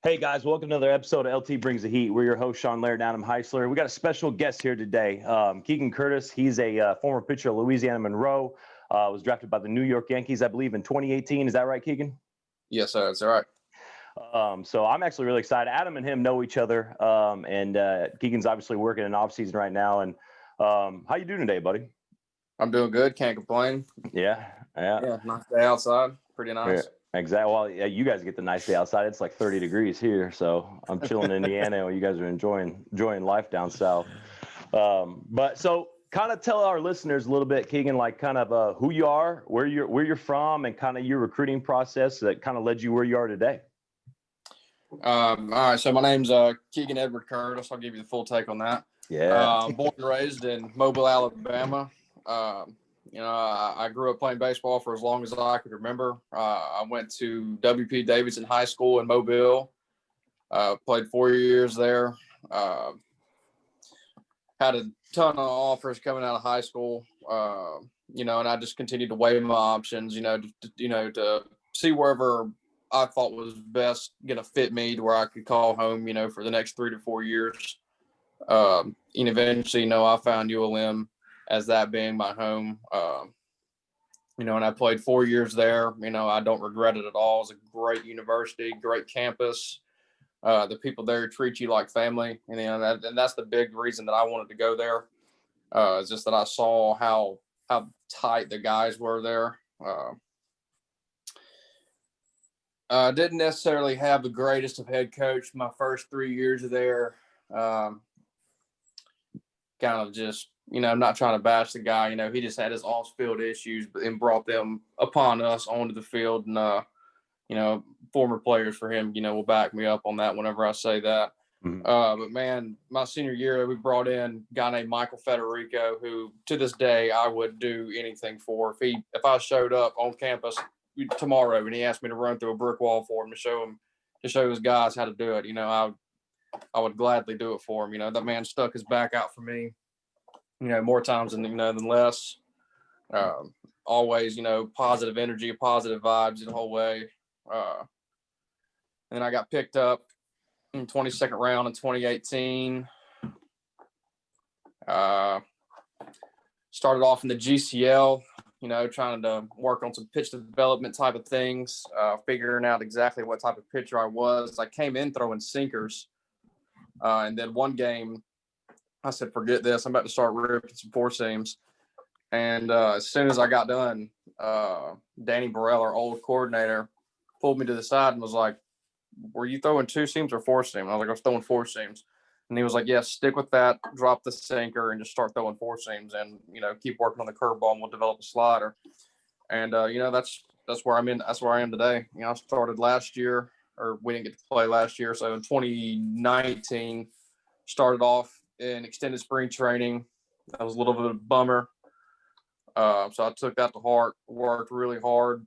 Hey guys, welcome to another episode of LT Brings the Heat. We're your host, Sean Laird M.S. We got a special guest here today, Keegan Curtis. He's a former pitcher of Louisiana Monroe. Was drafted by the New York Yankees, I believe, in 2018. Is that right, Keegan? Yes, sir. That's all right. So I'm actually really excited. Adam and him know each other, and Keegan's obviously working in off season right now. And how you doing today, buddy? I'm doing good. Can't complain. Yeah. Nice day outside. Pretty nice. Yeah. Exactly. Well, yeah, you guys get the nice day outside. It's like 30 degrees here, so I'm chilling in Indiana while you guys are enjoying life down south. But so kind of tell our listeners a little bit, Keegan, like kind of who you are, where you're from, and kind of your recruiting process that kind of led you where you are today. All right. So my name's Keegan Edward Curtis. I'll give you the full take on that. Yeah. Born and raised in Mobile, Alabama. I grew up playing baseball for as long as I could remember. I went to W.P. Davidson High School in Mobile. Played 4 years there. Had a ton of offers coming out of high school. And I just continued to weigh my options. To see wherever I thought was best going to fit me to where I could call home. For the next 3 to 4 years. And eventually, I found ULM as that being my home. And I played 4 years there. I don't regret it at all. It's a great university, great campus. The people there treat you like family. And that's the big reason that I wanted to go there. It's just that I saw how tight the guys were there. I didn't necessarily have the greatest of head coach my first 3 years there. Kind of just, I'm not trying to bash the guy. He just had his off-field issues and brought them upon us onto the field. And, former players for him, will back me up on that whenever I say that. Mm-hmm. But, man, my senior year, we brought in a guy named Michael Federico, who to this day I would do anything for. If I showed up on campus tomorrow and he asked me to run through a brick wall for him to show his guys how to do it, I would gladly do it for him. That man stuck his back out for me, more times than less. Always, positive energy, positive vibes the whole way. And then I got picked up in 22nd round in 2018. Started off in the GCL, trying to work on some pitch development type of things, figuring out exactly what type of pitcher I was. I came in throwing sinkers. And then one game, I said, forget this. I'm about to start ripping some four seams. And as soon as I got done, Danny Burrell, our old coordinator, pulled me to the side and was like, were you throwing two seams or four seams? I was like, I was throwing four seams. And he was like, yes, stick with that, drop the sinker, and just start throwing four seams and, keep working on the curveball and we'll develop a slider. And, that's where I'm in. That's where I am today. I started last year, or we didn't get to play last year. So in 2019, started off in extended spring training. That was a little bit of a bummer. So I took that to heart, worked really hard,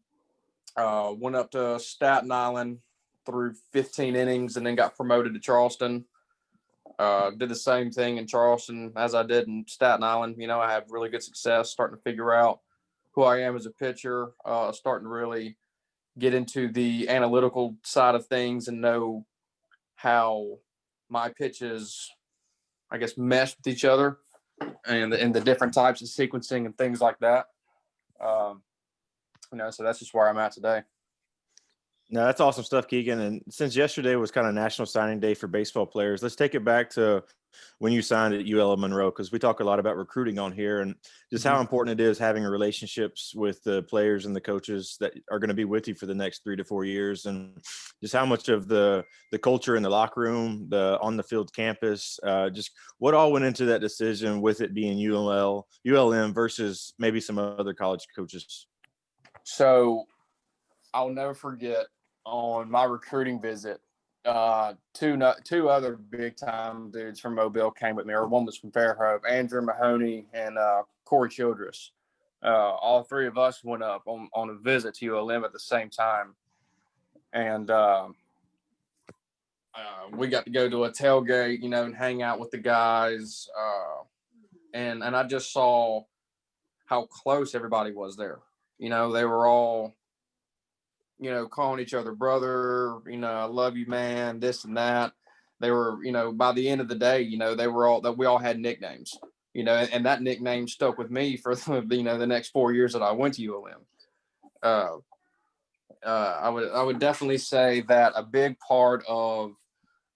went up to Staten Island through 15 innings and then got promoted to Charleston. Did the same thing in Charleston as I did in Staten Island. I had really good success starting to figure out who I am as a pitcher, starting to really get into the analytical side of things and know how my pitches, I guess, mesh with each other and the different types of sequencing and things like that. So that's just where I'm at today. No, that's awesome stuff, Keegan. And since yesterday was kind of National Signing Day for baseball players, let's take it back to when you signed at UL Monroe, because we talk a lot about recruiting on here and just how important it is having relationships with the players and the coaches that are going to be with you for the next 3 to 4 years, and just how much of the culture in the locker room, the on the field campus, just what all went into that decision with it being ULM versus maybe some other college coaches. So I'll never forget on my recruiting visit, two other big time dudes from Mobile came with me, or one was from Fairhope, Andrew Mahoney and Corey Childress. All three of us went up on a visit to ULM at the same time. And we got to go to a tailgate, and hang out with the guys. And I just saw how close everybody was there. They were all calling each other brother, I love you, man, this and that. They were, by the end of the day, we all had nicknames, and that nickname stuck with me for, the next 4 years that I went to ULM. I would definitely say that a big part of,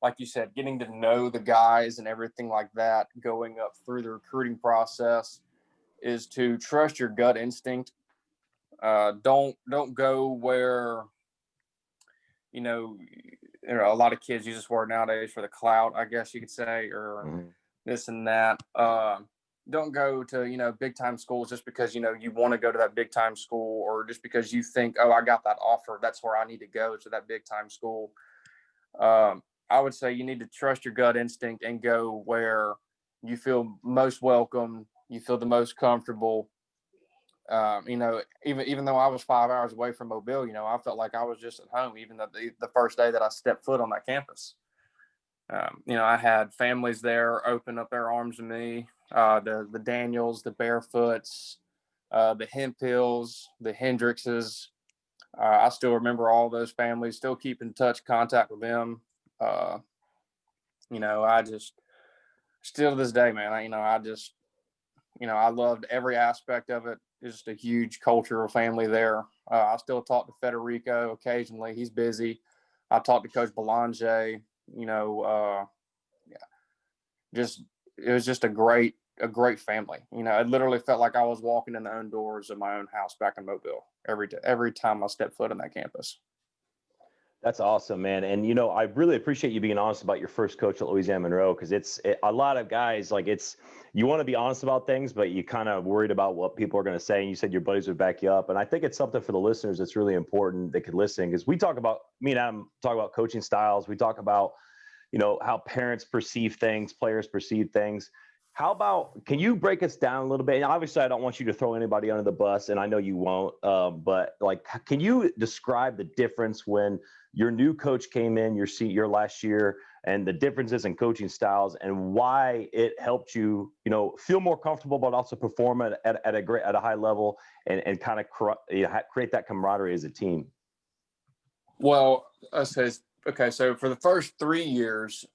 like you said, getting to know the guys and everything like that, going up through the recruiting process, is to trust your gut instinct. Don't go where, a lot of kids use this word nowadays for the clout, I guess you could say, or this and that. Don't go to, big time schools just because, you want to go to that big time school, or just because you think, oh, I got that offer, that's where I need to go, to that big time school. I would say you need to trust your gut instinct and go where you feel most welcome, you feel the most comfortable. Even though I was 5 hours away from Mobile, I felt like I was just at home, even the first day that I stepped foot on that campus. I had families there open up their arms to me, the Daniels, the Barefoots, the Hemphills, the Hendrickses. I still remember all those families, still keep in contact with them. I just, still to this day, man, I loved every aspect of it. It's just a huge cultural family there. I still talk to Federico occasionally. He's busy. I talked to Coach Belanger. It was just a great family. It literally felt like I was walking in the own doors of my own house back in Mobile every time I stepped foot on that campus. That's awesome, man. And, I really appreciate you being honest about your first coach at Louisiana Monroe, because a lot of guys, you want to be honest about things, but you kind of worried about what people are going to say. And you said your buddies would back you up. And I think it's something for the listeners that's really important that could listen, because me and Adam talk about coaching styles. We talk about, how parents perceive things, players perceive things. Can you break us down a little bit? And obviously, I don't want you to throw anybody under the bus, and I know you won't. But can you describe the difference when your new coach came in your last year, and the differences in coaching styles, and why it helped you, feel more comfortable, but also perform at a high level, and kind of create that camaraderie as a team? Well, okay, so for the first 3 years,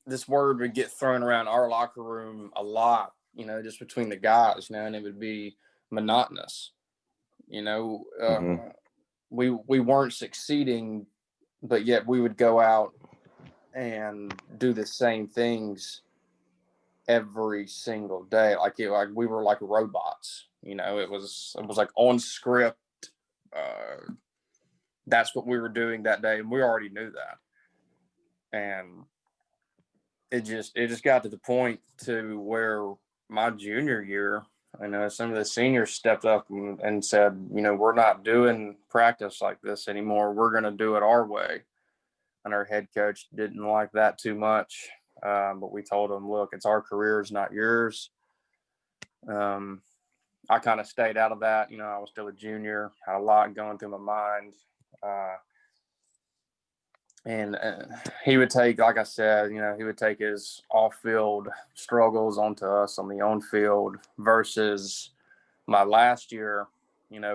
this word would get thrown around our locker room a lot, just between the guys, and it would be monotonous. We weren't succeeding, but yet we would go out and do the same things every single day. Like we were like robots, it was like on script. That's what we were doing that day. And we already knew that. And it just got to the point to where my junior year, some of the seniors stepped up and said, we're not doing practice like this anymore. We're going to do it our way. And our head coach didn't like that too much. But we told him, look, it's our careers, not yours. I kind of stayed out of that. I was still a junior, had a lot going through my mind. And he would take, like I said, he would take his off-field struggles onto us on the on-field, versus my last year,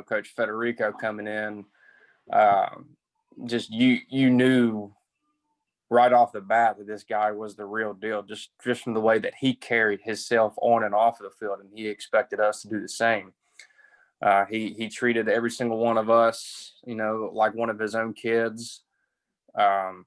Coach Federico coming in, just you knew right off the bat that this guy was the real deal, just from the way that he carried himself on and off of the field, and he expected us to do the same. He treated every single one of us, like one of his own kids. And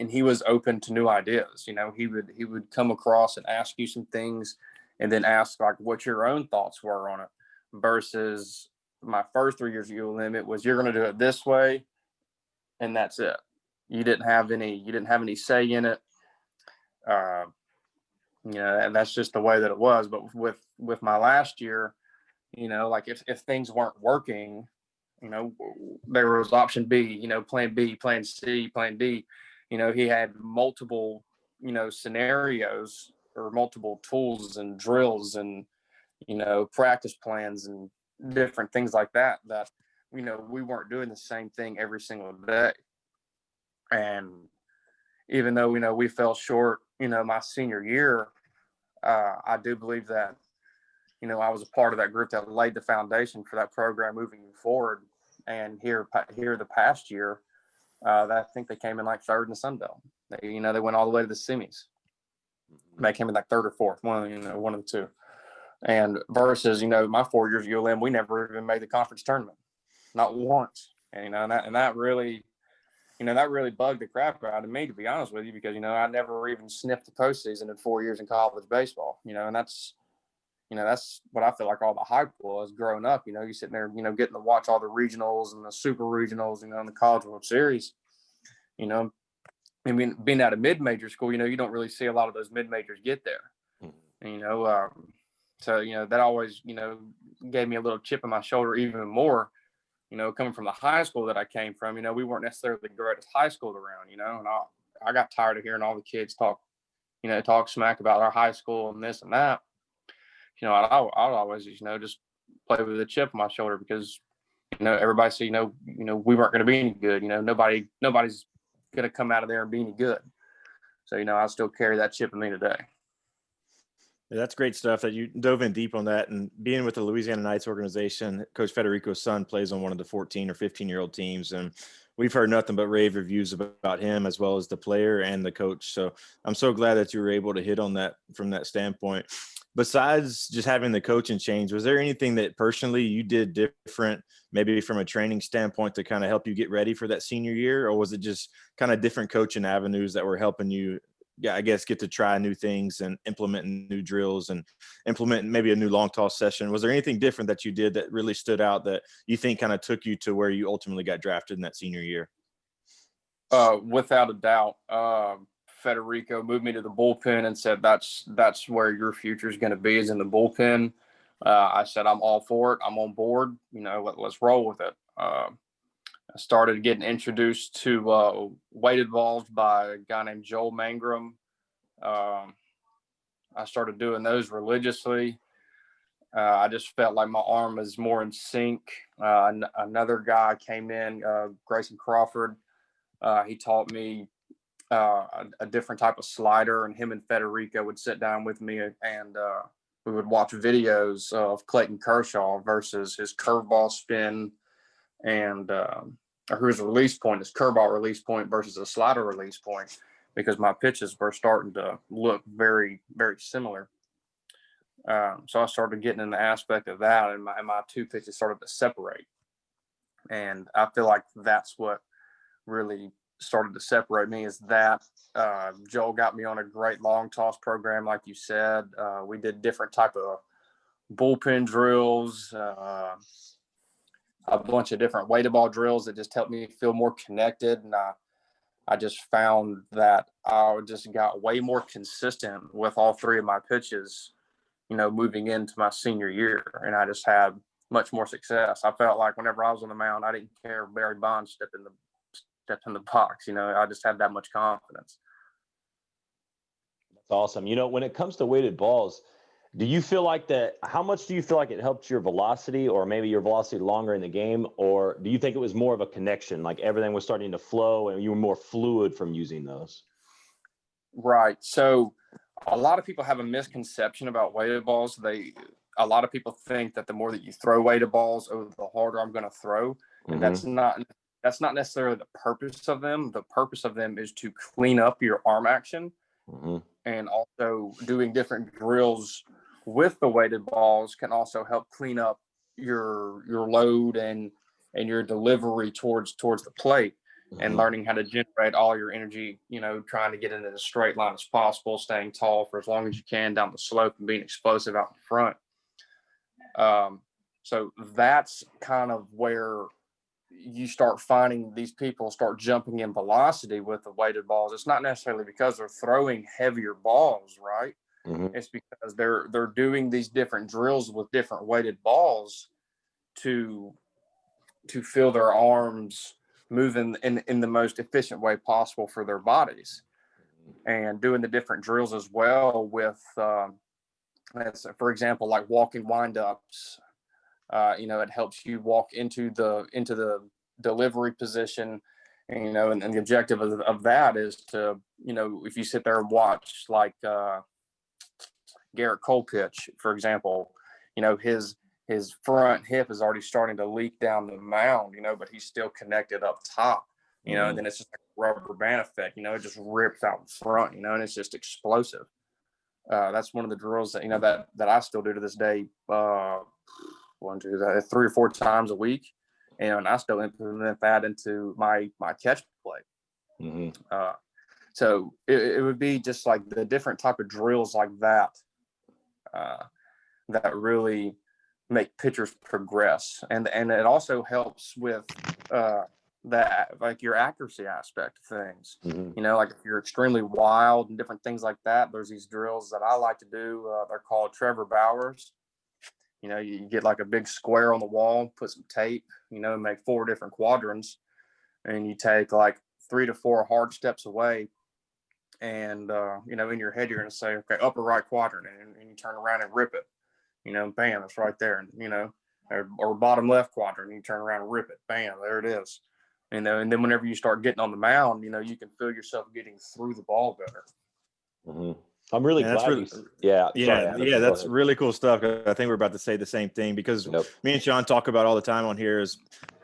he was open to new ideas. He would come across and ask you some things, and then ask like what your own thoughts were on it, versus my first 3 years of ULM, it was, you're going to do it this way, and that's it. You didn't have any say in it. And that's just the way that it was. But with my last year, like if things weren't working, there was option B, plan B, plan C, plan D. He had multiple, scenarios, or multiple tools and drills and, practice plans and different things like that, we weren't doing the same thing every single day. And even though, we fell short, my senior year, I do believe that, I was a part of that group that laid the foundation for that program moving forward. And here the past year, I think they came in like third in the Sun Belt. They went all the way to the semis. They came in like third or fourth, one of the two. And versus, my 4 years at ULM, we never even made the conference tournament, not once. And that really bugged the crap out of me, to be honest with you, because I never even sniffed the postseason in 4 years in college baseball. And that's what I feel like all the hype was growing up. You're sitting there, getting to watch all the regionals and the super regionals, and the College World Series. I mean, being out of mid-major school, you don't really see a lot of those mid-majors get there. So, that always, gave me a little chip on my shoulder even more, coming from the high school that I came from. We weren't necessarily the greatest high school around, and I got tired of hearing all the kids talk smack about our high school and this and that. I'd always, just play with a chip on my shoulder because, everybody said, we weren't going to be any good. Nobody's going to come out of there and be any good. So, I still carry that chip in me today. Yeah, that's great stuff that you dove in deep on that. And being with the Louisiana Knights organization, Coach Federico's son plays on one of the 14 or 15-year-old teams. And we've heard nothing but rave reviews about him, as well as the player and the coach. So I'm so glad that you were able to hit on that from that standpoint. Besides just having the coaching change, was there anything that personally you did different, maybe from a training standpoint, to kind of help you get ready for that senior year? Or was it just kind of different coaching avenues that were helping you, I guess, get to try new things and implement new drills and implement maybe a new long toss session? Was there anything different that you did that really stood out that you think kind of took you to where you ultimately got drafted in that senior year? Without a doubt. Federico moved me to the bullpen and said, that's where your future is going to be, is in the bullpen. I said, I'm all for it. I'm on board. Let's roll with it. I started getting introduced to weighted balls by a guy named Joel Mangrum. I started doing those religiously. I just felt like my arm was more in sync. Another guy came in, Grayson Crawford. He taught me a different type of slider, and him and Federico would sit down with me and we would watch videos of Clayton Kershaw versus his curveball spin and or his release point, his curveball release point versus a slider release point, because my pitches were starting to look very, very similar. So I started getting in the aspect of that, and my two pitches started to separate. And I feel like that's what really started to separate me, is that Joel got me on a great long toss program, like you said. We did different type of bullpen drills, a bunch of different weighted ball drills that just helped me feel more connected. And I just found that I just got way more consistent with all three of my pitches, moving into my senior year. And I just had much more success. I felt like whenever I was on the mound, I didn't care if Barry Bonds stepped in the box. I just had that much confidence. That's awesome. When it comes to weighted balls, do you feel like how much do you feel like it helped your velocity, or maybe your velocity longer in the game? Or do you think it was more of a connection, like everything was starting to flow and you were more fluid from using those? Right. So a lot of people have a misconception about weighted balls. A lot of people think that the more that you throw weighted balls, the harder I'm going to throw. And that's not necessarily the purpose of them. The purpose of them is to clean up your arm action. And also doing different drills with the weighted balls can also help clean up your load and your delivery towards the plate, and learning how to generate all your energy, trying to get into as straight line as possible, staying tall for as long as you can down the slope, and being explosive out in front. So that's kind of where you start finding these people start jumping in velocity with the weighted balls. It's not necessarily because they're throwing heavier balls, right? It's because they're doing these different drills with different weighted balls to feel their arms moving in the most efficient way possible for their bodies, and doing the different drills as well with, for example, like walking windups. It helps you walk into the delivery position, and the objective of that is to, if you sit there and watch like Garrett Cole pitch, for example, his front hip is already starting to leak down the mound, but he's still connected up top, and then it's just like a rubber band effect, it just rips out in front, and it's just explosive. That's one of the drills that, that I still do to this day, 3 or 4 times a week. And I still implement that into my catch play. So it would be just like the different type of drills like that, that really make pitchers progress. And it also helps with that, like your accuracy aspect of things. Like if you're extremely wild and different things like that, there's these drills that I like to do. They're called Trevor Bauer's. You get like a big square on the wall, put some tape, make 4 different quadrants, and you take like 3 to 4 hard steps away. And, in your head, you're going to say, okay, upper right quadrant, and you turn around and rip it, bam, it's right there. And, or bottom left quadrant, and you turn around and rip it, bam, there it is. And then whenever you start getting on the mound, you can feel yourself getting through the ball better. I'm really glad. That's really cool stuff. I think we're about to say the same thing, because me and Sean talk about all the time on here is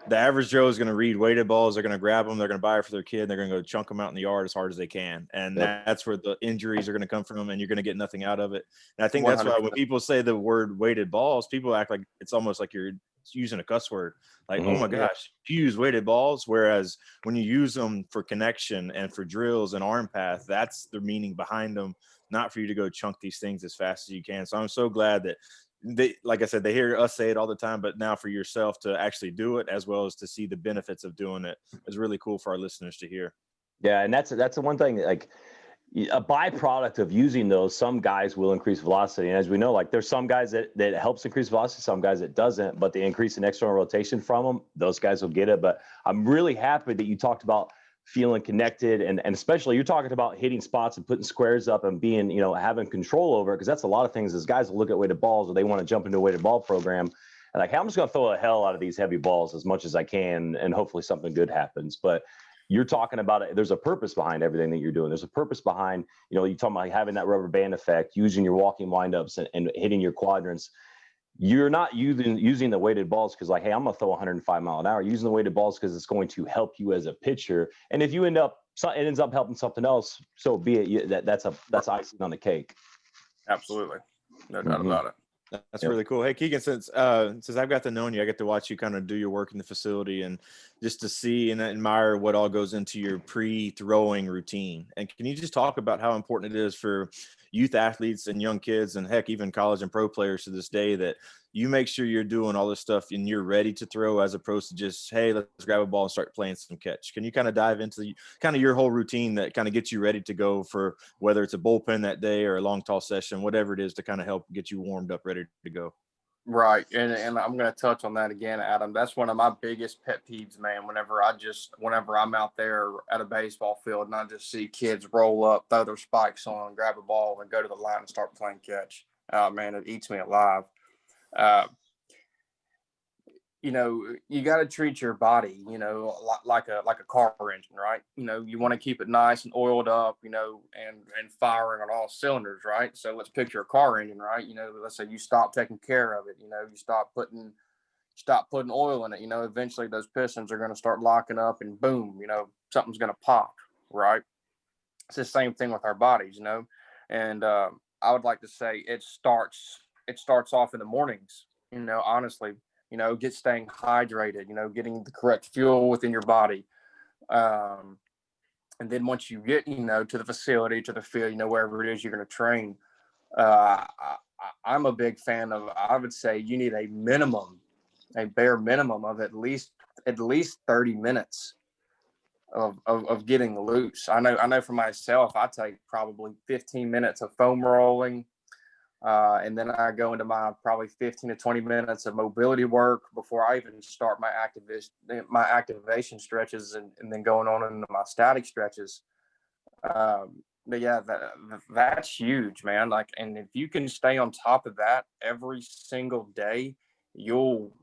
the average Joe is going to read weighted balls. They're going to grab them. They're going to buy it for their kid. And they're going to go chunk them out in the yard as hard as they can. And that's where the injuries are going to come from, and you're going to get nothing out of it. And I think that's 100%. Why when people say the word weighted balls, people act like it's almost like you're using a cuss word. Like, oh my gosh, you use weighted balls. Whereas when you use them for connection and for drills and arm path, that's the meaning behind them, not for you to go chunk these things as fast as you can. So I'm so glad that they, like I said, they hear us say it all the time, but now for yourself to actually do it, as well as to see the benefits of doing it, is really cool for our listeners to hear. Yeah. And that's the one thing, like a byproduct of using those, some guys will increase velocity. And as we know, like there's some guys that helps increase velocity, some guys that doesn't, but the increase in external rotation from them, those guys will get it. But I'm really happy that you talked about feeling connected, and especially you're talking about hitting spots and putting squares up and being, having control over it. Cause that's a lot of things as guys will look at weighted balls, or they want to jump into a weighted ball program. And like, hey, I'm just going to throw the hell out of these heavy balls as much as I can, and hopefully something good happens. But you're talking about it. There's a purpose behind everything that you're doing. There's a purpose behind, you're talking about having that rubber band effect, using your walking windups and hitting your quadrants. You're not using the weighted balls because like, hey, I'm going to throw 105 mile an hour. You're using the weighted balls because it's going to help you as a pitcher. And if you it ends up helping something else, so be it. That's icing on the cake. Absolutely. No doubt about it. That's really cool. Hey, Keegan, since I've got to know you, I get to watch you kind of do your work in the facility, and just to see and admire what all goes into your pre-throwing routine. And can you just talk about how important it is for youth athletes and young kids, and heck, even college and pro players to this day, that you make sure you're doing all this stuff and you're ready to throw, as opposed to just, hey, let's grab a ball and start playing some catch? Can you kind of dive into kind of your whole routine that kind of gets you ready to go for whether it's a bullpen that day or a long toss session, whatever it is, to kind of help get you warmed up, ready to go? Right. And I'm going to touch on that again, Adam. That's one of my biggest pet peeves, man. Whenever I'm out there at a baseball field and I just see kids roll up, throw their spikes on, grab a ball, and go to the line and start playing catch. Man, it eats me alive. You got to treat your body, like a car engine, right? You want to keep it nice and oiled up, and firing on all cylinders, right? So let's picture a car engine, right? Let's say you stop taking care of it, you stop putting oil in it, eventually those pistons are going to start locking up, and boom, something's going to pop, right? It's the same thing with our bodies, and I would like to say it starts off in the mornings, honestly. Staying hydrated, getting the correct fuel within your body. And then once you get, to the facility, to the field, wherever it is you're going to train, I'm a big fan of, I would say you need a bare minimum of at least 30 minutes of getting loose. I know for myself, I take probably 15 minutes of foam rolling. And then I go into my probably 15 to 20 minutes of mobility work before I even start my activation stretches, and then going on into my static stretches. But yeah, that's huge, man. Like, and if you can stay on top of that every single day, you'll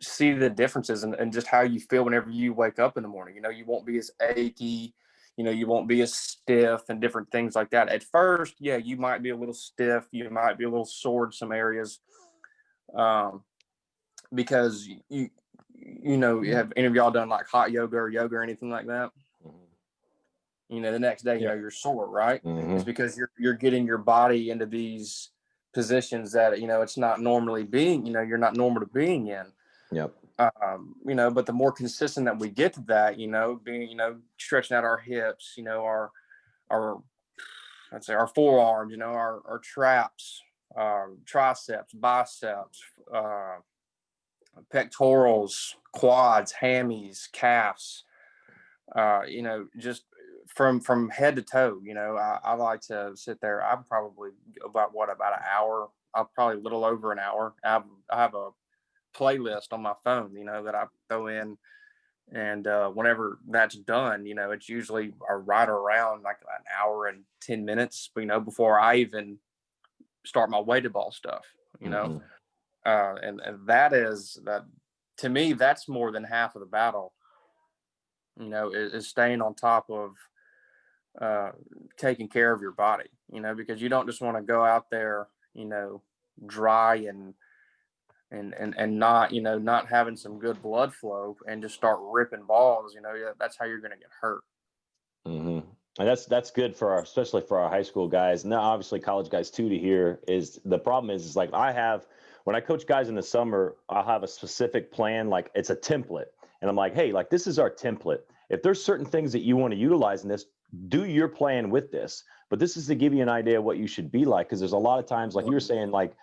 see the differences and just how you feel whenever you wake up in the morning. You won't be as achy. You won't be as stiff and different things like that. At first, yeah, you might be a little stiff. You might be a little sore in some areas. Because you have any of y'all done like hot yoga or anything like that? The next day, you're sore, right? It's because you're getting your body into these positions that, it's not normally being, you're not normal to being in. Yep. But the more consistent that we get to that, being, stretching out our hips, our I'd say our forearms, our traps, triceps, biceps, pectorals, quads, hammies, calves, just from head to toe, I like to sit there. I'm probably about an hour. I'm probably a little over an hour. I have a playlist on my phone, that I throw in. And whenever that's done, it's usually right around like an hour and 10 minutes, before I even start my weighted ball stuff, and that is that, to me, that's more than half of the battle, is staying on top of taking care of your body, because you don't just want to go out there, dry and not, not having some good blood flow and just start ripping balls, that's how you're going to get hurt. And that's good especially for our high school guys. Now, obviously college guys too, to hear is the problem is like when I coach guys in the summer, I'll have a specific plan. Like it's a template and I'm like, hey, like this is our template. If there's certain things that you want to utilize in this, do your plan with this, but this is to give you an idea of what you should be like. Cause there's a lot of times, like you were saying, like,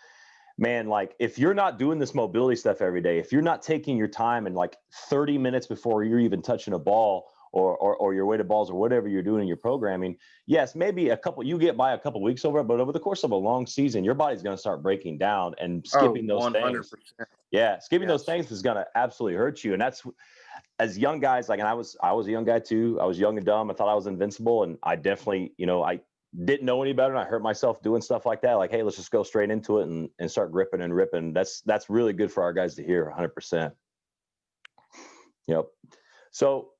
man, like if you're not doing this mobility stuff every day, if you're not taking your time and like 30 minutes before you're even touching a ball or your weighted balls or whatever you're doing in your programming, yes, maybe you get by a couple weeks over it, but over the course of a long season, your body's going to start breaking down and skipping those 100%. Things. Yeah. Skipping those things is going to absolutely hurt you. And that's, as young guys, like, and I was a young guy too. I was young and dumb. I thought I was invincible. And I definitely, I didn't know any better. And I hurt myself doing stuff like that. Like, hey, let's just go straight into it and start gripping and ripping. That's really good for our guys to hear 100%. Yep. So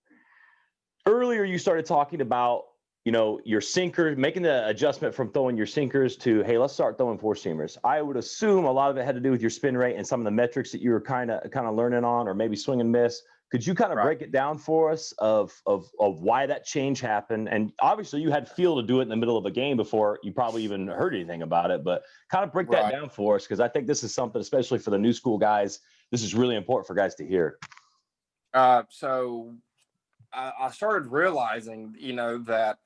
earlier you started talking about, your sinker, making the adjustment from throwing your sinkers to, hey, let's start throwing four seamers. I would assume a lot of it had to do with your spin rate and some of the metrics that you were kind of learning on, or maybe swing and miss. Could you kind of break it down for us of why that change happened? And obviously you had feel to do it in the middle of a game before you probably even heard anything about it, but kind of break that down for us. Because I think this is something, especially for the new school guys, this is really important for guys to hear. So I started realizing, that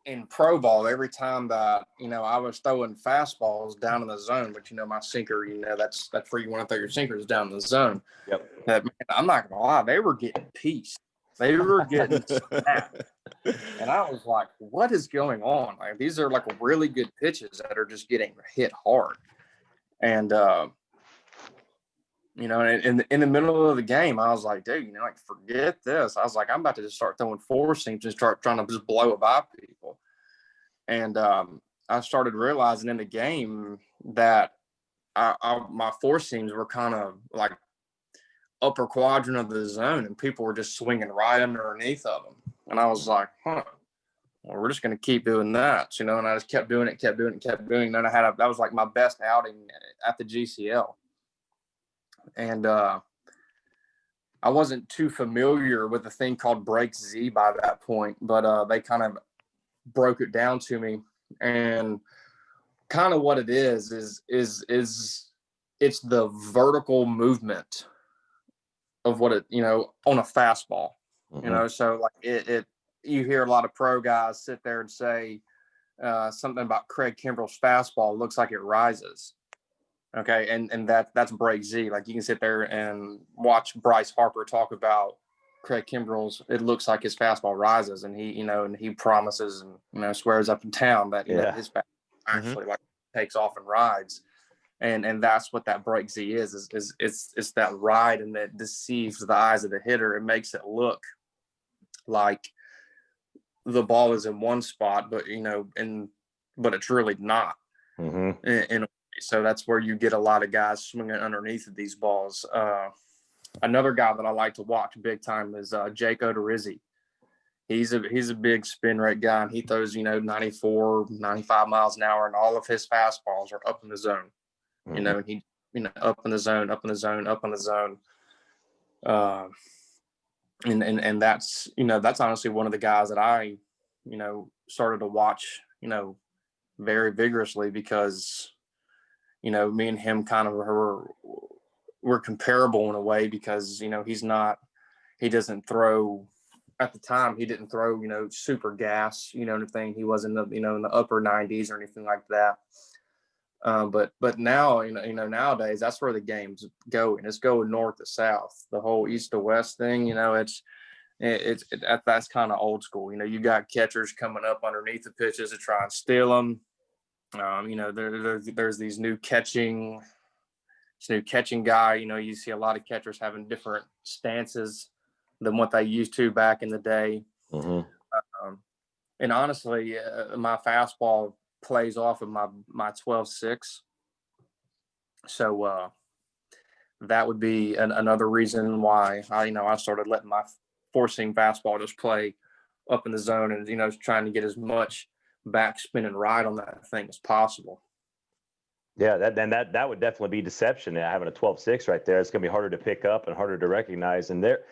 in pro ball, every time that, I was throwing fastballs down in the zone, but, my sinker, that's where you want to throw your sinkers, down in the zone. Yep. That, man, I'm not going to lie, they were getting pieced. They were getting snapped. And I was like, what is going on? Like, these are like really good pitches that are just getting hit hard. And, in the middle of the game, I was like, dude, forget this. I was like, I'm about to just start throwing four seams and start trying to just blow it by people. And I started realizing in the game that my four seams were kind of like upper quadrant of the zone, and people were just swinging right underneath of them. And I was like, well, we're just going to keep doing that, and I just kept doing it. And then that was like my best outing at the GCL. And I wasn't too familiar with a thing called break Z by that point, but they kind of broke it down to me. And kind of what it is it's the vertical movement of what it, on a fastball, so like it you hear a lot of pro guys sit there and say something about Craig Kimbrell's fastball looks like it rises. Okay. And that's break Z. Like you can sit there and watch Bryce Harper talk about Craig Kimbrell's, it looks like his fastball rises, and he, and he promises and, swears up and down that, his fastball actually like takes off and rides. And that's what that break Z is it's that ride, and that deceives the eyes of the hitter. It makes it look like the ball is in one spot, but, but it's really not. So that's where you get a lot of guys swinging underneath of these balls. Another guy that I like to watch big time is Jake Odorizzi. He's a big spin rate guy, and he throws, 94, 95 miles an hour, and all of his fastballs are up in the zone. And up in the zone, up in the zone, up in the zone. And that's, that's honestly one of the guys that I, started to watch, very vigorously because, me and him kind of were comparable in a way because, he doesn't throw at the time. He didn't throw, super gas, anything. He wasn't, in the upper 90s or anything like that. But now, nowadays that's where the game's going. It's going north to south. The whole east to west thing, that's kind of old school. You got catchers coming up underneath the pitches to try and steal them. There's these new catching guy. You see a lot of catchers having different stances than what they used to back in the day. Mm-hmm. And honestly, my fastball plays off of my 12-6. So that would be another reason why I started letting my four-seam fastball just play up in the zone and, trying to get as much backspin and ride on that thing as possible. Yeah, that would definitely be deception. Having a 12-6 right there, it's going to be harder to pick up and harder to recognize. And there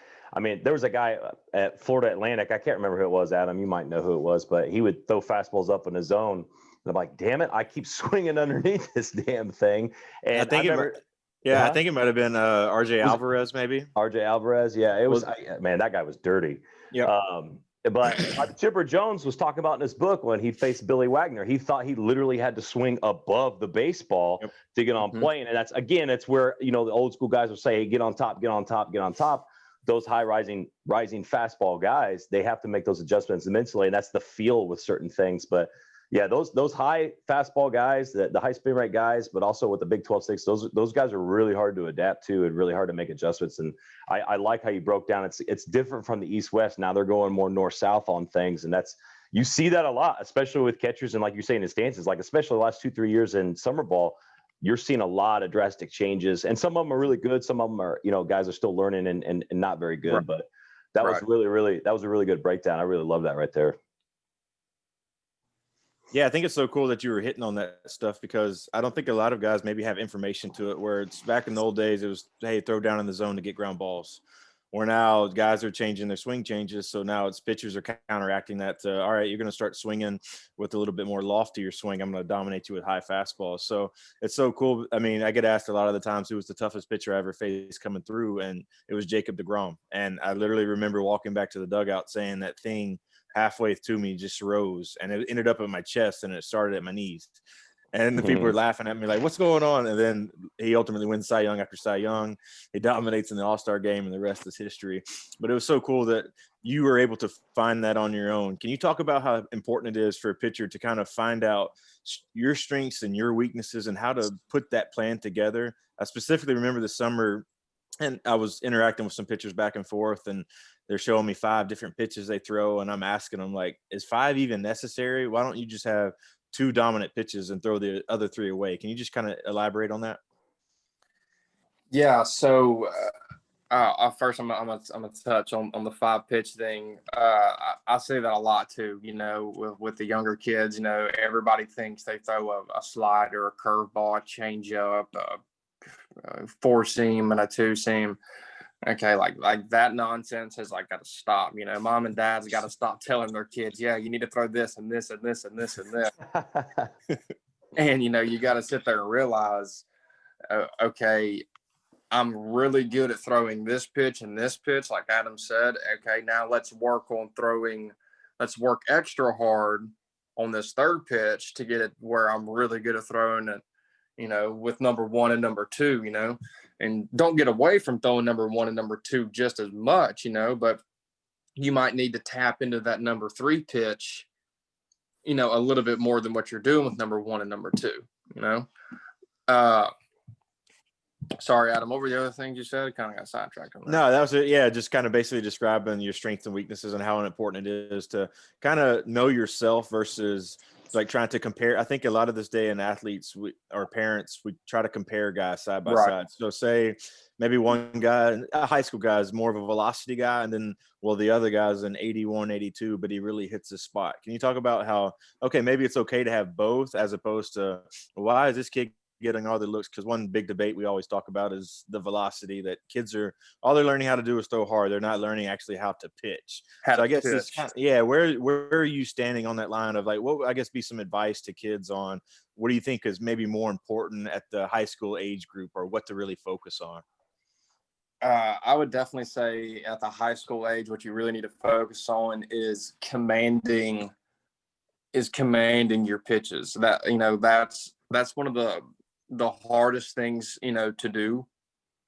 was a guy at Florida Atlantic. I can't remember who it was, Adam. You might know who it was, but he would throw fastballs up in the zone. And I'm like, damn it, I keep swinging underneath this damn thing. And I think it might have been RJ Alvarez, maybe. RJ Alvarez, yeah. It was, man, that guy was dirty. Yeah. But Chipper Jones was talking about in his book when he faced Billy Wagner, he thought he literally had to swing above the baseball to get on plane. And that's where, the old school guys will say, hey, get on top, get on top, get on top. Those high rising fastball guys, they have to make those adjustments mentally. And that's the feel with certain things. But yeah, those high fastball guys, the high spin rate guys, but also with the big 12-6, those guys are really hard to adapt to and really hard to make adjustments. And I like how you broke down. It's different from the East-West. Now they're going more north-south on things. And you see that a lot, especially with catchers. And like you're saying, in stances, like especially the last 2-3 years in summer ball, you're seeing a lot of drastic changes. And some of them are really good. Some of them are, guys are still learning and not very good. Right. But that was that was a really good breakdown. I really love that right there. Yeah, I think it's so cool that you were hitting on that stuff because I don't think a lot of guys maybe have information to it where it's back in the old days, it was, hey, throw down in the zone to get ground balls. Or now guys are changing their swing changes. So now it's pitchers are counteracting that to, all right, you're going to start swinging with a little bit more loft to your swing. I'm going to dominate you with high fastballs. So it's so cool. I mean, I get asked a lot of the times who was the toughest pitcher I ever faced coming through, and it was Jacob deGrom. And I literally remember walking back to the dugout saying that thing halfway to me just rose and it ended up in my chest and it started at my knees. And the people were laughing at me like, what's going on? And then he ultimately wins Cy Young after Cy Young. He dominates in the All-Star game and the rest is history. But it was so cool that you were able to find that on your own. Can you talk about how important it is for a pitcher to kind of find out your strengths and your weaknesses and how to put that plan together? I specifically remember the summer and I was interacting with some pitchers back and forth and they're showing me 5 different pitches they throw. And I'm asking them like, is 5 even necessary? Why don't you just have 2 dominant pitches and throw the other 3 away? Can you just kind of elaborate on that? Yeah. So first I'm gonna touch on the 5-pitch thing. I say that a lot too, with the younger kids, everybody thinks they throw a slider, a curveball, a changeup, a 4-seam and a 2-seam. Okay, like that nonsense has got to stop. Mom and dad's got to stop telling their kids, yeah, you need to throw this and this and this and this and this. And you got to sit there and realize, okay, I'm really good at throwing this pitch and this pitch, like Adam said. Okay, now let's work extra hard on this 3rd pitch to get it where I'm really good at throwing it, with number 1 and number 2, and don't get away from throwing number 1 and number 2 just as much, but you might need to tap into that number 3 pitch, a little bit more than what you're doing with number 1 and number 2, Sorry, Adam, what were the other things you said? I kind of got sidetracked on that. No, that was it. Yeah, just kind of basically describing your strengths and weaknesses and how important it is to kind of know yourself versus like trying to compare. I think a lot of this day in athletes or parents, we try to compare guys side by side. So say maybe one guy, a high school guy is more of a velocity guy. And then, the other guy's an 81, 82, but he really hits his spot. Can you talk about how, okay, maybe it's okay to have both as opposed to why is this kid getting all the looks, because one big debate we always talk about is the velocity that kids are, all they're learning how to do is throw hard. They're not learning actually how to pitch. So I guess it's kind of, yeah, where are you standing on that line of like, what would, I guess, be some advice to kids on what do you think is maybe more important at the high school age group, or what to really focus on? I would definitely say at the high school age, what you really need to focus on is commanding your pitches. That, that's one of the hardest things, to do,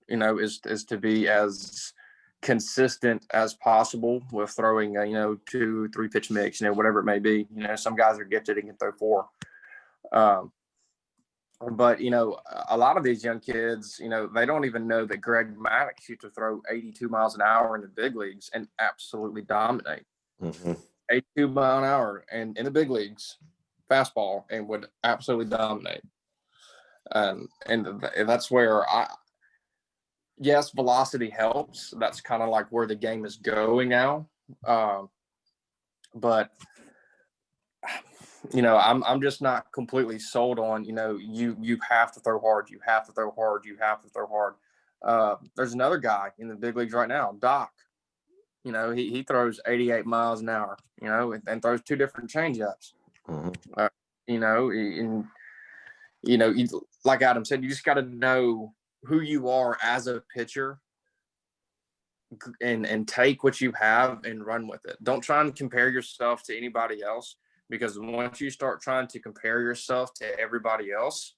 is to be as consistent as possible with throwing, 2-3 pitch mix, whatever it may be. Some guys are gifted and can throw 4. But, a lot of these young kids, they don't even know that Greg Maddox used to throw 82 miles an hour in the big leagues and absolutely dominate. 82 mile an hour and in the big leagues, fastball, and would absolutely dominate. And that's where yes, velocity helps. That's kind of like where the game is going now. But I'm just not completely sold on, you have to throw hard. You have to throw hard. You have to throw hard. There's another guy in the big leagues right now, Doc. He throws 88 miles an hour, and throws 2 different changeups. Like Adam said, you just got to know who you are as a pitcher and take what you have and run with it. Don't try and compare yourself to anybody else, because once you start trying to compare yourself to everybody else,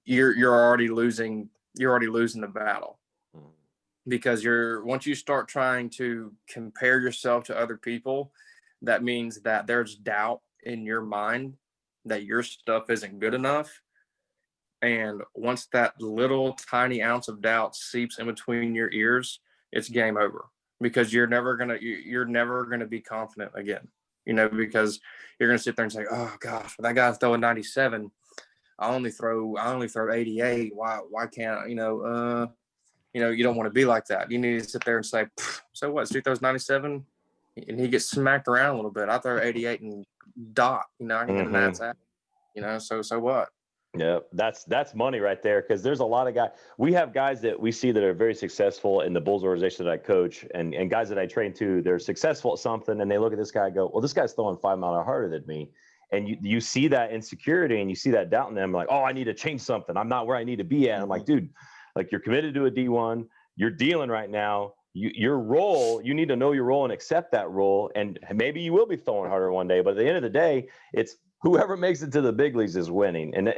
you're already losing the battle. Because once you start trying to compare yourself to other people, that means that there's doubt in your mind that your stuff isn't good enough. And once that little tiny ounce of doubt seeps in between your ears, it's game over, because you're never gonna be confident again. Because you're gonna sit there and say, "Oh gosh, that guy's throwing 97. I only throw 88. Why can't you don't want to be like that. You need to sit there and say, so what? Stu throws 97 and he gets smacked around a little bit. I throw 88 and dot. I can get an ad sack. So what? Yeah, that's money right there, because there's a lot of guys. We have guys that we see that are very successful in the Bulls organization that I coach, and guys that I train too. They're successful at something, and they look at this guy and go, well, this guy's throwing 5 miles an hour harder than me. And you see that insecurity and you see that doubt in them, like, oh, I need to change something. I'm not where I need to be at. I'm like, dude, like, you're committed to a D1. You're dealing right now. Your role, you need to know your role and accept that role. And maybe you will be throwing harder one day, but at the end of the day, it's whoever makes it to the big leagues is winning. And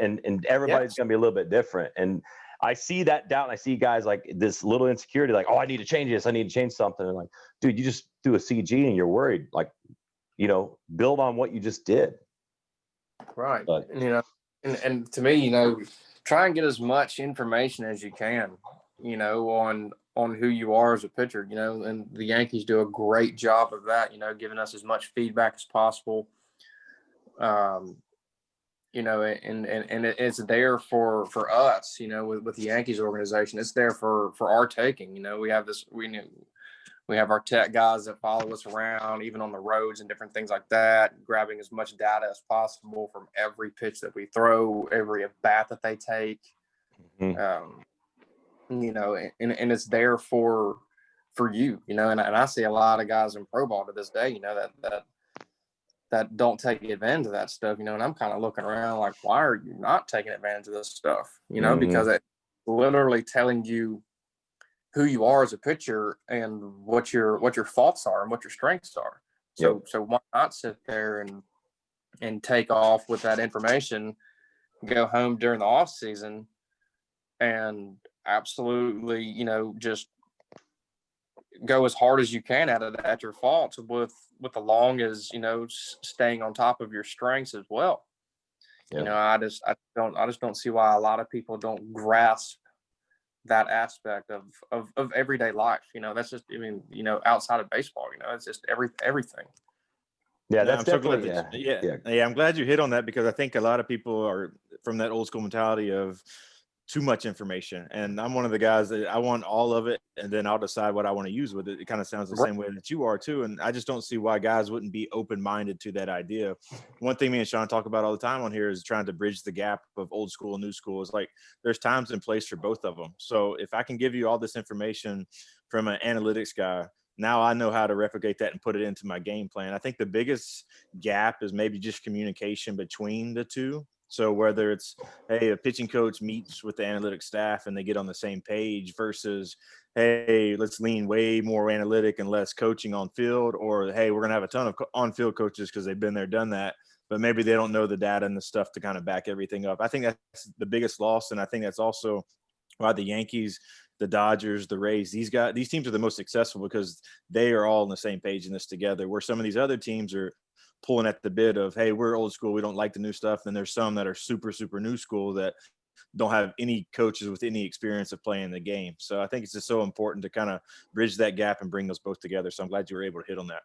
everybody's going to be a little bit different. And I see that doubt. And I see guys like this little insecurity, like, oh, I need to change this. I need to change something. And like, dude, you just do a CG and you're worried. Like, build on what you just did. Right. But, and to me, try and get as much information as you can, on who you are as a pitcher, and the Yankees do a great job of that, giving us as much feedback as possible. And it's there for us, with the Yankees organization. It's there for our taking. We have our tech guys that follow us around, even on the roads and different things like that, grabbing as much data as possible from every pitch that we throw, every at bat that they take. And it's there for you, and I see a lot of guys in pro ball to this day, that don't take advantage of that stuff, and I'm kind of looking around like, why are you not taking advantage of this stuff? Because it's literally telling you who you are as a pitcher and what your faults are and what your strengths are. So why not sit there and take off with that information, go home during the off season and absolutely, just go as hard as you can at your faults with along as, staying on top of your strengths as well. I just don't see why a lot of people don't grasp that aspect of everyday life. That's just, outside of baseball, it's just everything. Yeah, that's definitely, I'm glad you hit on that, because I think a lot of people are from that old school mentality of too much information. And I'm one of the guys that I want all of it, and then I'll decide what I want to use with it. It kind of sounds the same way that you are too. And I just don't see why guys wouldn't be open-minded to that idea. One thing me and Sean talk about all the time on here is trying to bridge the gap of old school and new school. Is like there's times and place for both of them. So if I can give you all this information from an analytics guy, now I know how to replicate that and put it into my game plan. I think the biggest gap is maybe just communication between the two. So whether it's, hey, a pitching coach meets with the analytics staff and they get on the same page versus, hey, let's lean way more analytic and less coaching on field, or, hey, we're going to have a ton of on-field coaches because they've been there, done that, but maybe they don't know the data and the stuff to kind of back everything up. I think that's the biggest loss. And I think that's also why the Yankees, the Dodgers, the Rays, these teams are the most successful because they are all on the same page in this together, where some of these other teams are pulling at the bit of, hey, we're old school, we don't like the new stuff. And there's some that are super, super new school that don't have any coaches with any experience of playing the game. So I think it's just so important to kind of bridge that gap and bring those both together. So I'm glad you were able to hit on that.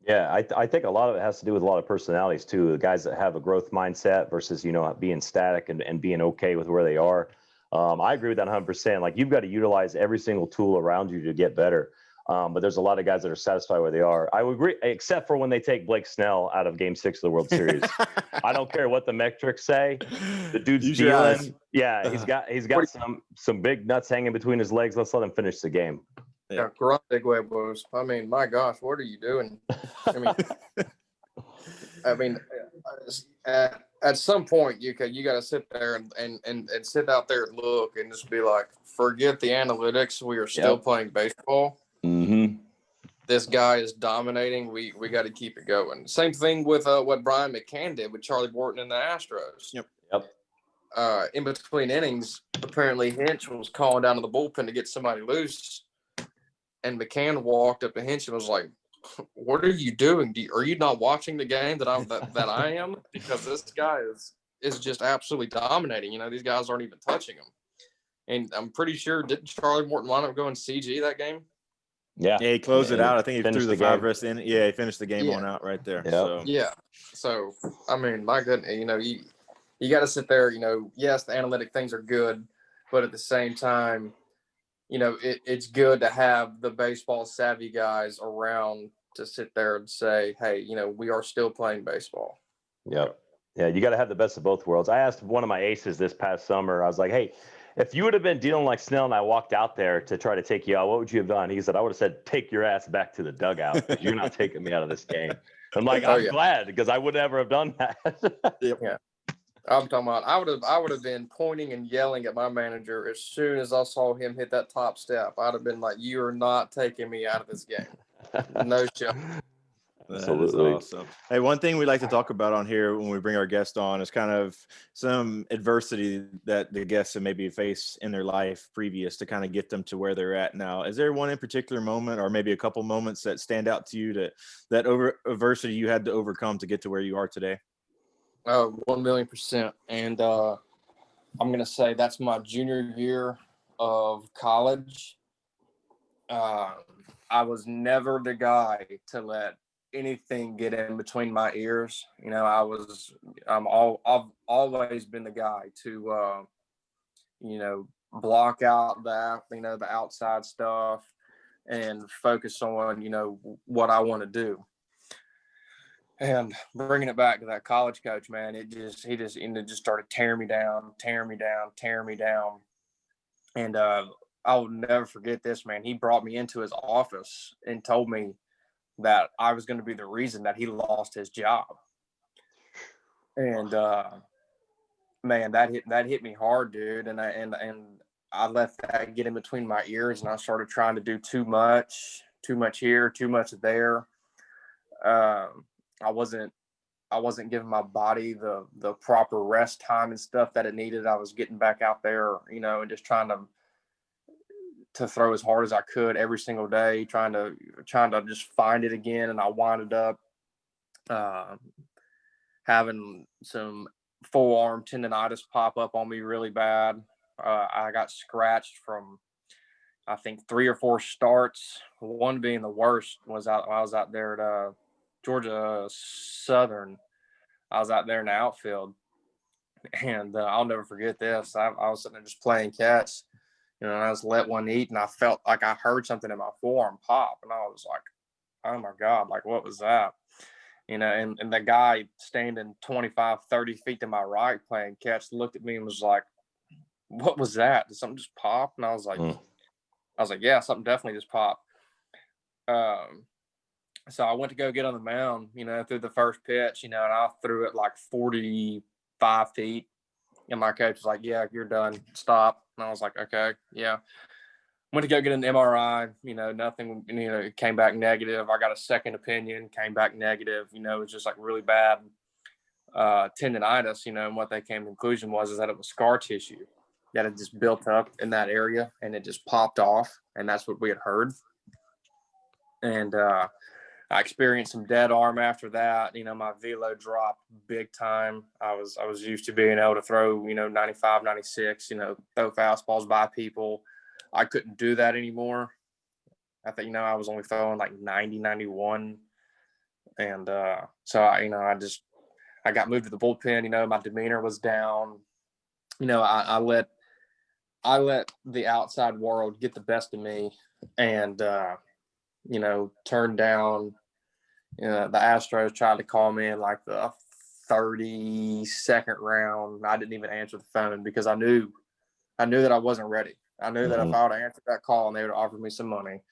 Yeah, I think a lot of it has to do with a lot of personalities too. The guys that have a growth mindset versus, being static and being okay with where they are. I agree with that 100%. Like, you've got to utilize every single tool around you to get better. But there's a lot of guys that are satisfied where they are. I would agree, except for when they take Blake Snell out of Game 6 of the World Series. I don't care what the metrics say. The dude's dealing. Yeah, he's got some big nuts hanging between his legs. Let's let him finish the game. Yeah, grande huevos. I mean, my gosh, what are you doing? I mean, at some point you got to sit there and sit out there and look and just be like, forget the analytics. We are still playing baseball. Mm-hmm. This guy is dominating. We got to keep it going. Same thing with what Brian McCann did with Charlie Borton and the Astros. Yep. In between innings, apparently Hinch was calling down to the bullpen to get somebody loose. And McCann walked up to Hinch and was like, "What are you doing? Are you not watching the game that I am? Because this guy is just absolutely dominating. These guys aren't even touching him." And I'm pretty sure, didn't Charlie Morton wind up going CG that game? Yeah, he closed it out. I think he threw the 5 rest in. Yeah, he finished the game on out right there. Yep. So So I mean, my goodness, you got to sit there. Yes, the analytic things are good, but at the same time, it's good to have the baseball savvy guys around to sit there and say, hey, we are still playing baseball. Yep. Yeah, you got to have the best of both worlds. I asked one of my aces this past summer, I was like, hey, if you would have been dealing like Snell and I walked out there to try to take you out, what would you have done? He said, I would have said, take your ass back to the dugout because you're not taking me out of this game. I'm like, I'm glad, because I would never have done that. Yeah. I'm talking about I would have been pointing and yelling at my manager as soon as I saw him hit that top step. I'd have been like, you are not taking me out of this game. No shot. Absolutely. That is awesome. Hey, one thing we like to talk about on here when we bring our guest on is kind of some adversity that the guests have maybe faced in their life previous to kind of get them to where they're at now. Is there one in particular moment, or maybe a couple moments, that stand out to you that adversity you had to overcome to get to where you are today? 1,000,000%. And I'm going to say that's my junior year of college. I was never the guy to let anything get in between my ears. I've always been the guy to, block out the outside stuff and focus on, what I want to do. And bringing it back to that college coach, man, he just started tearing me down. And I will never forget this, man. He brought me into his office and told me that I was going to be the reason that he lost his job. And man, that hit me hard, dude. And I let that get in between my ears, and I started trying to do too much here, too much there. I wasn't giving my body the proper rest time and stuff that it needed. I was getting back out there, and just trying to throw as hard as I could every single day, trying to just find it again. And I winded up having some forearm tendinitis pop up on me really bad. I got scratched from, I think, 3 or 4 starts. One being the worst was I was out there at Georgia Southern. I was out there in the outfield, And I'll never forget this. I was sitting there just playing catch, and I just let one eat, and I felt like I heard something in my forearm pop, and I was like, oh my God, like what was that? And the guy standing 25, 30 feet to my right playing catch looked at me and was like, what was that? Did something just pop? And I was like, yeah, something definitely just popped. So I went to go get on the mound, through the first pitch, and I threw it like 45 feet. And my coach was like, yeah, you're done. Stop. And I was like, okay, yeah. Went to go get an MRI, nothing, it came back negative. I got a second opinion, came back negative. It was just like really bad tendinitis, and what they came to the conclusion was that it was scar tissue that had just built up in that area and it just popped off. And that's what we had heard. And I experienced some dead arm after that. My velo dropped big time. I was used to being able to throw, 95, 96, throw fastballs by people. I couldn't do that anymore. I think, I was only throwing like 90, 91. And so I got moved to the bullpen. My demeanor was down. I let the outside world get the best of me and, turned down. The Astros tried to call me in like the 32nd round. I didn't even answer the phone because I knew that I wasn't ready. I knew that if I would have answered that call and they would offer me some money,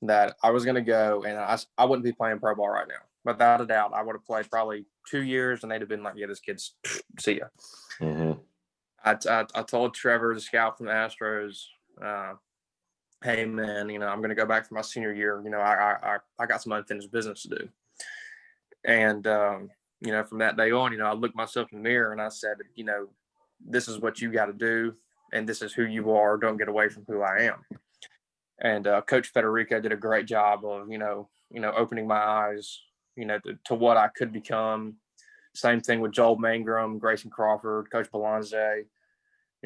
that I was going to go and I wouldn't be playing pro ball right now. Without a doubt, I would have played probably 2 years and they'd have been like, yeah, this kid's see ya. Mm-hmm. I told Trevor, the scout from the Astros, hey man, I'm going to go back for my senior year. I got some unfinished business to do. And, from that day on, I looked myself in the mirror and I said, this is what you got to do. And this is who you are. Don't get away from who I am. And Coach Federico did a great job of, opening my eyes, to what I could become. Same thing with Joel Mangrum, Grayson Crawford, Coach Belanze,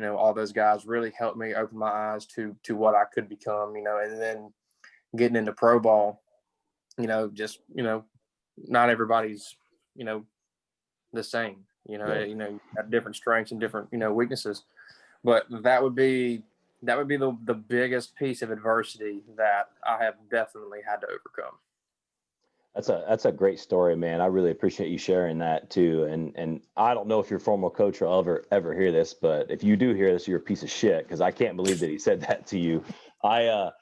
all those guys really helped me open my eyes to what I could become, and then getting into pro ball, not everybody's, the same, have different strengths and different, weaknesses. But that would be the biggest piece of adversity that I have definitely had to overcome. That's a great story, man. I really appreciate you sharing that too. And I don't know if your former coach will ever hear this, but if you do hear this, you're a piece of shit because I can't believe that he said that to you. It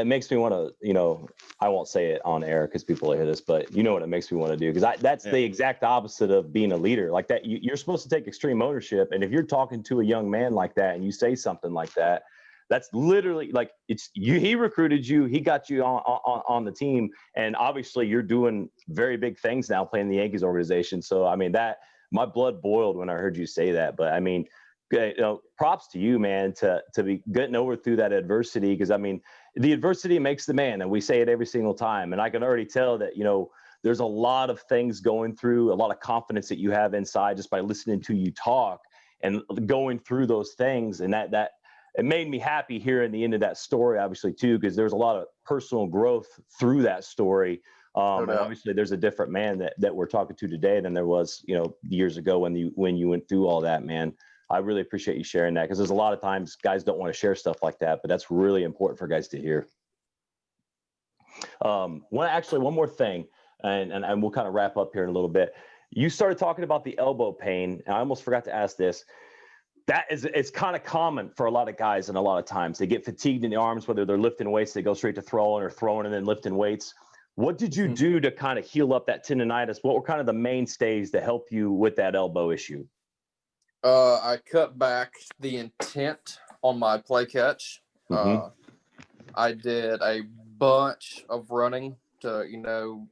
makes me want to, I won't say it on air because people will hear this, but you know what it makes me want to do because that's the exact opposite of being a leader like that. You're supposed to take extreme ownership, and if you're talking to a young man like that and you say something like that, that's literally like it's you. He recruited you. He got you on the team, and obviously you're doing very big things now, playing the Yankees organization. So I mean, that my blood boiled when I heard you say that. But I mean, props to you, man, to be getting over through that adversity. Because I mean, the adversity makes the man, and we say it every single time. And I can already tell that there's a lot of things going through, a lot of confidence that you have inside just by listening to you talk and going through those things, and that. It made me happy hearing the end of that story, obviously, too, because there's a lot of personal growth through that story. And obviously, there's a different man that we're talking to today than there was, years ago when you went through all that, man. I really appreciate you sharing that because there's a lot of times guys don't want to share stuff like that, but that's really important for guys to hear. One more thing, and we'll kind of wrap up here in a little bit. You started talking about the elbow pain, and I almost forgot to ask this. It's kind of common for a lot of guys, and a lot of times they get fatigued in the arms, whether they're lifting weights, they go straight to throwing or throwing and then lifting weights. What did you do to kind of heal up that tendinitis? What were kind of the mainstays to help you with that elbow issue? I cut back the intent on my play catch. I did a bunch of running to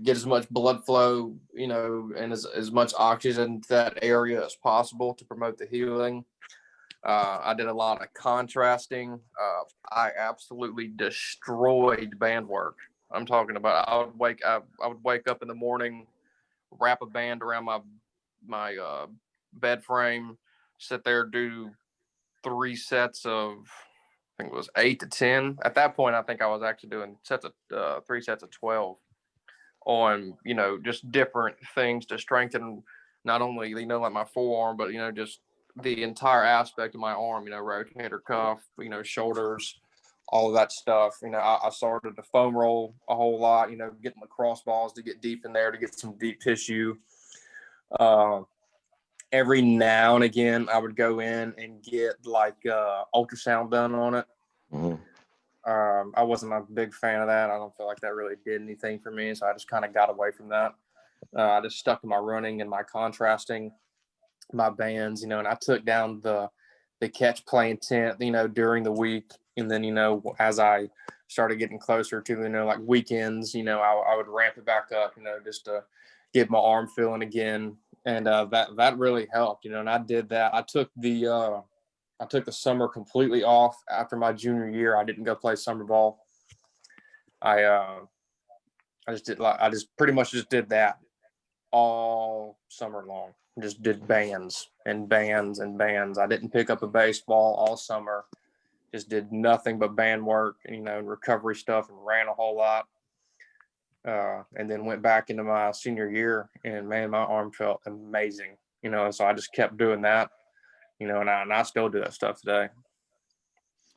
get as much blood flow, and as much oxygen to that area as possible to promote the healing. I did a lot of contrasting. I absolutely destroyed band work. I'm talking about I would wake up in the morning, wrap a band around my bed frame, sit there, do 3 sets of, I think it was 8 to 10. At that point, I think I was actually doing 3 sets of 12. on, just different things to strengthen not only, like my forearm, but, just the entire aspect of my arm, rotator cuff, shoulders, all of that stuff. I started to foam roll a whole lot, getting lacrosse balls to get deep in there to get some deep tissue. Every now and again, I would go in and get like ultrasound done on it. Mm-hmm. I wasn't a big fan of that. I don't feel like that really did anything for me, so I just kind of got away from that. I just stuck to my running and my contrasting, my bands, and I took down the catch play intent, during the week. And then, as I started getting closer to, like weekends, I would ramp it back up, just to get my arm feeling again. And that really helped, and I did that. I took the summer completely off after my junior year. I didn't go play summer ball. I just pretty much just did that all summer long. Just did bands and bands and bands. I didn't pick up a baseball all summer. Just did nothing but band work, and recovery stuff, and ran a whole lot. And then went back into my senior year, and man, my arm felt amazing, and so I just kept doing that, and I still do that stuff today.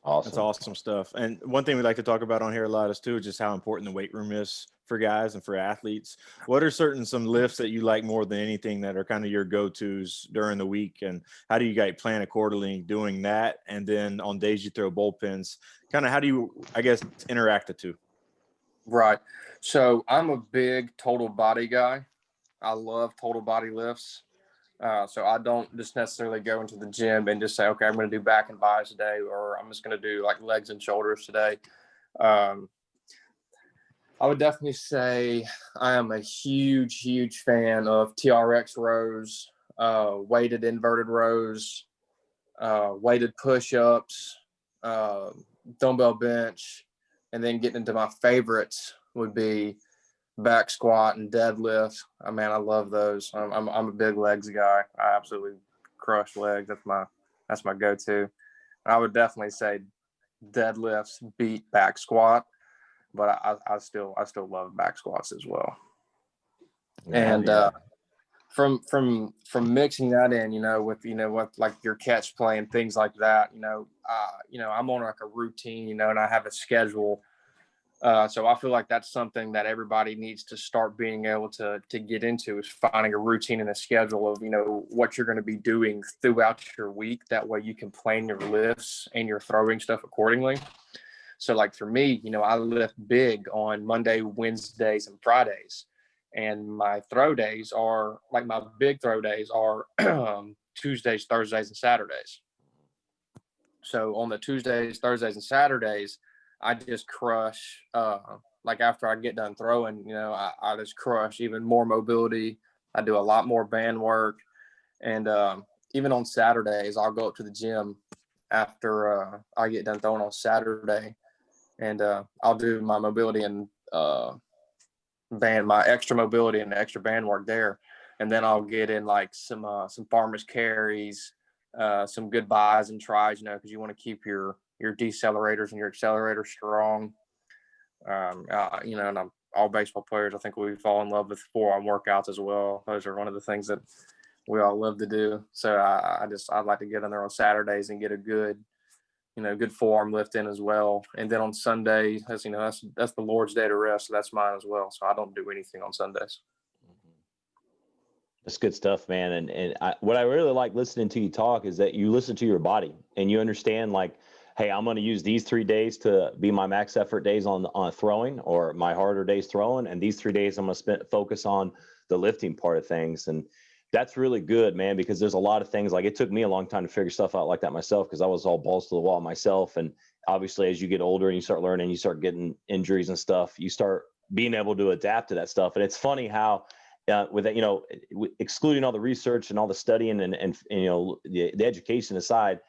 Awesome. That's awesome stuff. And one thing we like to talk about on here a lot is too, just how important the weight room is for guys and for athletes. What are some lifts that you like more than anything that are kind of your go-tos during the week? And how do you guys plan accordingly doing that? And then on days you throw bullpens, kind of how do you, I guess, interact the two? Right. So I'm a big total body guy. I love total body lifts. So I don't just necessarily go into the gym and just say, okay, I'm going to do back and buys today, or I'm just going to do like legs and shoulders today. I would definitely say I am a huge, huge fan of TRX rows, weighted inverted rows, weighted push-ups, dumbbell bench, and then getting into my favorites would be back squat and deadlift. I love those. I'm a big legs guy. I absolutely crush legs. That's my go-to. I would definitely say deadlifts beat back squat, but I still love back squats as well. And from mixing that in, with what like your catch play and things like that, I'm on like a routine, and I have a schedule. So I feel like that's something that everybody needs to start being able to get into, is finding a routine and a schedule of, what you're going to be doing throughout your week. That way you can plan your lifts and your throwing stuff accordingly. So like for me, I lift big on Monday, Wednesdays, and Fridays. And my throw days are like, my big throw days are Tuesdays, Thursdays, and Saturdays. So on the Tuesdays, Thursdays, and Saturdays, I just crush, like after I get done throwing, I just crush even more mobility. I do a lot more band work. And even on Saturdays, I'll go up to the gym after I get done throwing on Saturday. And I'll do my mobility and my extra mobility and extra band work there. And then I'll get in like some farmers carries, some good buys and tries, because you want to keep your decelerators and your accelerators strong. And all baseball players, I think we fall in love with forearm workouts as well. Those are one of the things that we all love to do. So I'd like to get in there on Saturdays and get a good forearm lift in as well. And then on Sunday, that's the Lord's day to rest. So that's mine as well. So I don't do anything on Sundays. That's good stuff, man. And what I really like listening to you talk is that you listen to your body and you understand, like, hey, I'm going to use these 3 days to be my max effort days on throwing, or my harder days throwing. And these 3 days I'm going to focus on the lifting part of things. And that's really good, man, because there's a lot of things, like it took me a long time to figure stuff out like that myself, because I was all balls to the wall myself. And obviously as you get older and you start learning, you start getting injuries and stuff, you start being able to adapt to that stuff. And it's funny how with that, excluding all the research and all the studying and the education aside,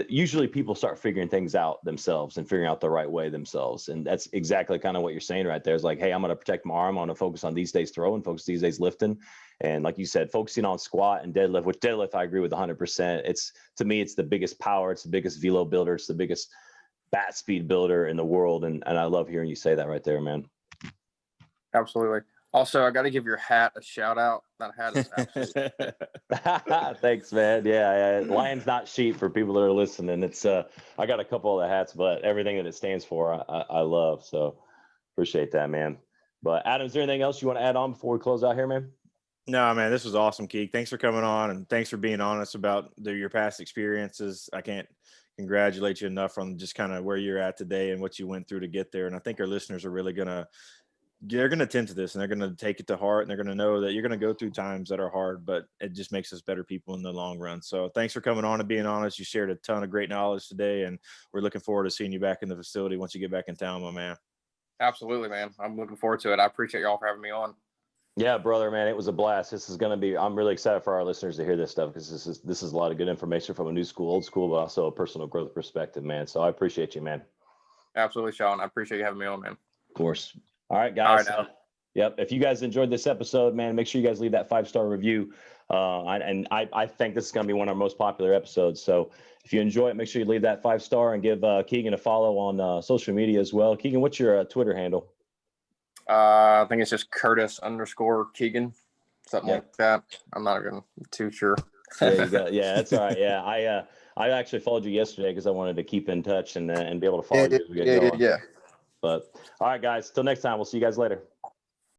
usually people start figuring things out themselves and figuring out the right way themselves. And that's exactly kind of what you're saying right there. Is like, hey, I'm going to protect my arm. I'm going to focus on these days throwing, focus these days lifting. And like you said, focusing on squat and deadlift, which deadlift, I agree with 100%. To me, it's the biggest power. It's the biggest velo builder. It's the biggest bat speed builder in the world. And I love hearing you say that right there, man. Absolutely. Also, I got to give your hat a shout out. That hat is absolutely. Thanks, man. Yeah, Lion's not sheep for people that are listening. It's I got a couple of the hats, but everything that it stands for, I love. So appreciate that, man. But Adam, is there anything else you want to add on before we close out here, man? No, man, this was awesome, Keeg. Thanks for coming on, and thanks for being honest about your past experiences. I can't congratulate you enough on just kind of where you're at today and what you went through to get there. And I think our listeners are really they're going to tend to this, and they're going to take it to heart, and they're going to know that you're going to go through times that are hard, but it just makes us better people in the long run. So thanks for coming on and being honest. You shared a ton of great knowledge today, and we're looking forward to seeing you back in the facility once you get back in town, my man. Absolutely, man. I'm looking forward to it. I appreciate y'all for having me on. Yeah, brother, man, it was a blast. This is going to be, I'm really excited for our listeners to hear this stuff, because this is a lot of good information from a new school, old school, but also a personal growth perspective, man. So I appreciate you, man. Absolutely, Sean. I appreciate you having me on, man. Of course. All right, guys. All right, Yep. If you guys enjoyed this episode, man, make sure you guys leave that 5-star review. I think this is going to be one of our most popular episodes. So if you enjoy it, make sure you leave that 5-star and give Keegan a follow on social media as well. Keegan, what's your Twitter handle? I think it's just Curtis_Keegan, something like that. I'm not even too sure. Yeah, that's all right. Yeah, I actually followed you yesterday because I wanted to keep in touch and be able to follow you as we get going. Yeah. But all right, guys, till next time. We'll see you guys later.